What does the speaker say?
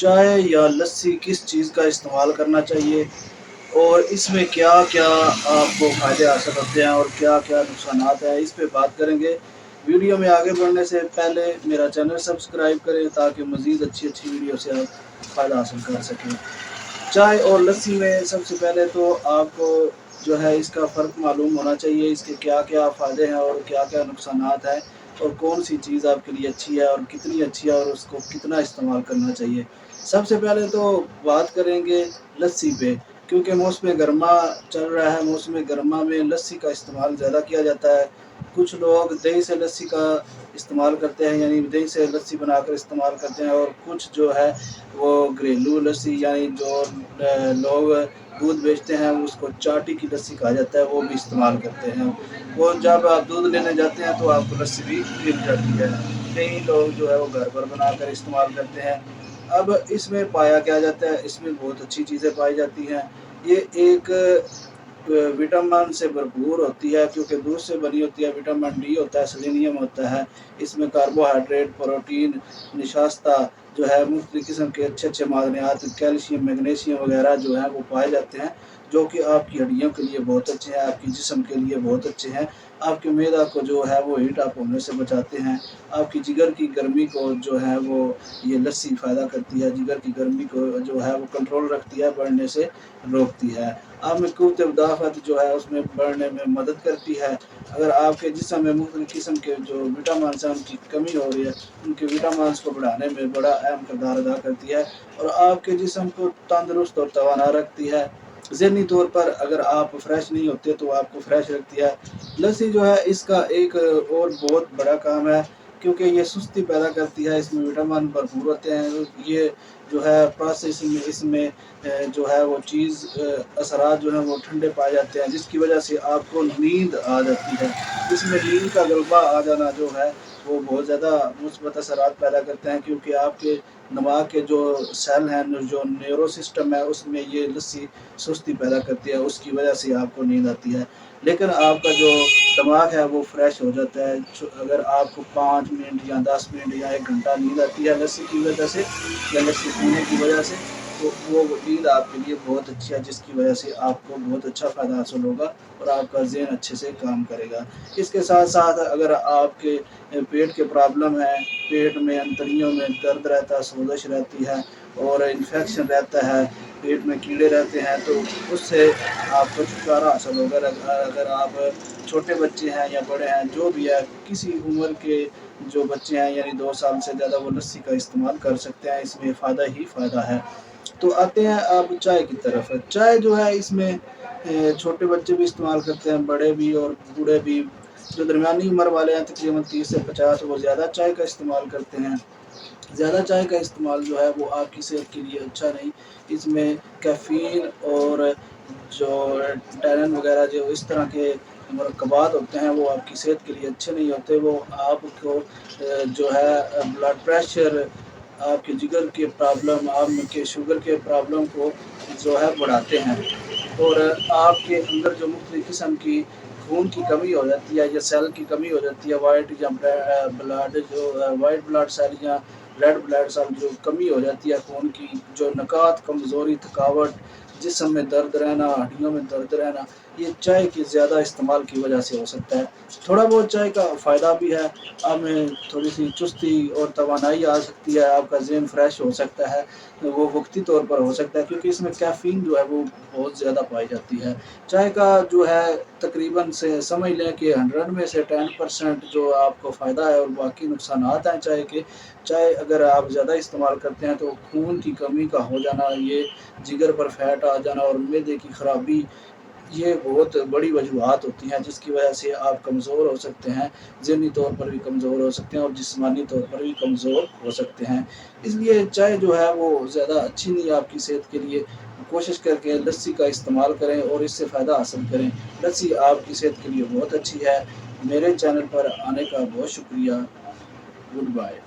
चाय या लस्सी किस चीज़ का इस्तेमाल करना चाहिए और इसमें क्या क्या आपको फ़ायदे हासिल होते हैं और क्या क्या नुकसानात हैं, इस पे बात करेंगे। वीडियो में आगे बढ़ने से पहले मेरा चैनल सब्सक्राइब करें ताकि मज़ीद अच्छी अच्छी वीडियो से आप फ़ायदा हासिल कर सकें। चाय और लस्सी में सबसे पहले तो आपको जो है इसका फ़र्क मालूम होना चाहिए, इसके क्या क्या फ़ायदे हैं और क्या क्या नुकसानात हैं और कौन सी चीज़ आपके लिए अच्छी है और कितनी अच्छी है और उसको कितना इस्तेमाल करना चाहिए। सबसे पहले तो बात करेंगे लस्सी पे, क्योंकि मौसम गरमा चल रहा है। मौसम गरमा में लस्सी का इस्तेमाल ज़्यादा किया जाता है। कुछ लोग दही से लस्सी का इस्तेमाल करते हैं, यानी दही से लस्सी बनाकर इस्तेमाल करते हैं, और कुछ जो है वो घरेलू लस्सी यानी जो लोग दूध बेचते हैं उसको चाटी की लस्सी कहा जाता है, वो भी इस्तेमाल करते हैं। वो जब आप दूध लेने जाते हैं तो आपको लस्सी भी मिल जाती है। कई लोग जो है वो घर पर बनाकर इस्तेमाल करते हैं। अब इसमें पाया क्या जाता है, इसमें बहुत अच्छी चीज़ें पाई जाती हैं। ये एक विटामिन से भरपूर होती है, क्योंकि दूध से बनी होती है। विटामिन डी होता है, सेलेनियम होता है, इसमें कार्बोहाइड्रेट, प्रोटीन, निशास्ता जो है, मुख्तलिफ किस्म के अच्छे अच्छे मादनियात, कैल्शियम, मैग्नीशियम वगैरह जो है वो पाए जाते हैं, जो कि आपकी हड्डियों के लिए बहुत अच्छे हैं, आपकी जिस्म के लिए बहुत अच्छे हैं। आपके मैदा को जो है वो हीट अप होने से बचाते हैं। आपकी जिगर की गर्मी को जो है वो ये लस्सी फ़ायदा करती है, जिगर की गर्मी को जो है वो कंट्रोल रखती है, बढ़ने से रोकती है। आप में क़ुव्वत मुदाफ़अत जो है उसमें बढ़ने में मदद करती है। अगर आपके जिस्म में मुख्तलिफ़ किस्म के जो विटामिन्स हैं उनकी कमी हो रही है, उनके विटामिन्स को बढ़ाने में बड़ा अहम किरदार अदा करती है और आपके जिस्म को तंदुरुस्त और तवाना रखती है। ज़हनी तौर पर अगर आप फ्रेश नहीं होते तो आपको फ्रेश रखती है। लस्सी जो है इसका एक और बहुत बड़ा काम है, क्योंकि ये सुस्ती पैदा करती है, इसमें विटामिन भरपूर होते हैं। ये जो है प्रोसेसिंग में इसमें जो है वो चीज़ असरात जो हैं वो ठंडे पाए जाते हैं, जिसकी वजह से आपको नींद आ जाती है। इसमें नींद का गलबा आ जाना जो है वो बहुत ज़्यादा मुस्बत असरात पैदा करते हैं, क्योंकि आपके दिमाग के जो सेल हैं, जो न्यूरो सिस्टम है, उसमें ये लस्सी सुस्ती पैदा करती है, उसकी वजह से आपको नींद आती है। लेकिन आपका जो दिमाग है वो फ्रेश हो जाता है। अगर आपको 5 मिनट या 10 मिनट या 1 घंटा नींद आती है लस्सी की वजह से या लस्सी पीने की वजह से, तो वो नींद आपके लिए बहुत अच्छी है, जिसकी वजह से आपको बहुत अच्छा फ़ायदा हासिल होगा और आपका ज़हन अच्छे से काम करेगा। इसके साथ साथ अगर आपके पेट के प्रॉब्लम है, पेट में अंतड़ियों में दर्द रहता है, सोजिश रहती है और इन्फेक्शन रहता है, पेट में कीड़े रहते हैं, तो उससे आपको छुटकारा हासिल होगा। अगर आप छोटे बच्चे हैं या बड़े हैं, जो भी है, किसी उम्र के जो बच्चे हैं यानी 2 साल से ज़्यादा, वो लस्सी का इस्तेमाल कर सकते हैं, इसमें फ़ायदा ही फ़ायदा है। तो आते हैं अब चाय की तरफ। चाय जो है इसमें छोटे बच्चे भी इस्तेमाल करते हैं, बड़े भी और बूढ़े भी। जो दरमियानी उम्र वाले हैं तकरीबन 30 से 50, वो ज़्यादा चाय का इस्तेमाल करते हैं। ज़्यादा चाय का इस्तेमाल जो है वो आपकी सेहत के लिए अच्छा नहीं। इसमें कैफ़ीन और जो टैनिन वगैरह जो इस तरह के मुरक्कबात होते हैं वो आपकी सेहत के लिए अच्छे नहीं होते। वो आपको जो है ब्लड प्रेशर, आपके जिगर के प्रॉब्लम, आपके शुगर के प्रॉब्लम को जो है बढ़ाते हैं और आपके अंदर जो मुख्तलिफ़ किस्म की खून की कमी हो जाती है या सेल की कमी हो जाती है, वाइट ब्लड सेल या रेड ब्लड सेल जो कमी हो जाती है खून की, जो नकात, कमज़ोरी, थकावट, जिस्म में दर्द रहना, हड्डियों में दर्द रहना, ये चाय के ज़्यादा इस्तेमाल की वजह से हो सकता है। थोड़ा बहुत चाय का फ़ायदा भी है, आप में थोड़ी-सी चुस्ती और तवानाई आ सकती है, आपका ज़हन फ्रेश हो सकता है, वो वक़्ती तौर पर हो सकता है, क्योंकि इसमें कैफ़ीन जो है वो बहुत ज़्यादा पाई जाती है। चाय का जो है तकरीबन से समझ लें कि 100 में से 10% जो आपको फ़ायदा है और बाकी नुकसानात हैं चाय के। चाय अगर आप ज़्यादा इस्तेमाल करते हैं तो खून की कमी का हो जाना, ये जिगर पर फैट आ जाना और मैदे की ख़राबी, ये बहुत बड़ी वजूहात होती हैं, जिसकी वजह से आप कमज़ोर हो सकते हैं, ज़हनी तौर पर भी कमज़ोर हो सकते हैं और जिस्मानी तौर पर भी कमज़ोर हो सकते हैं। इसलिए चाय जो है वो ज़्यादा अच्छी नहीं है आपकी सेहत के लिए। कोशिश करके लस्सी का इस्तेमाल करें और इससे फ़ायदा हासिल करें। लस्सी आपकी सेहत के लिए बहुत अच्छी है। मेरे चैनल पर आने का बहुत शुक्रिया। Good bye.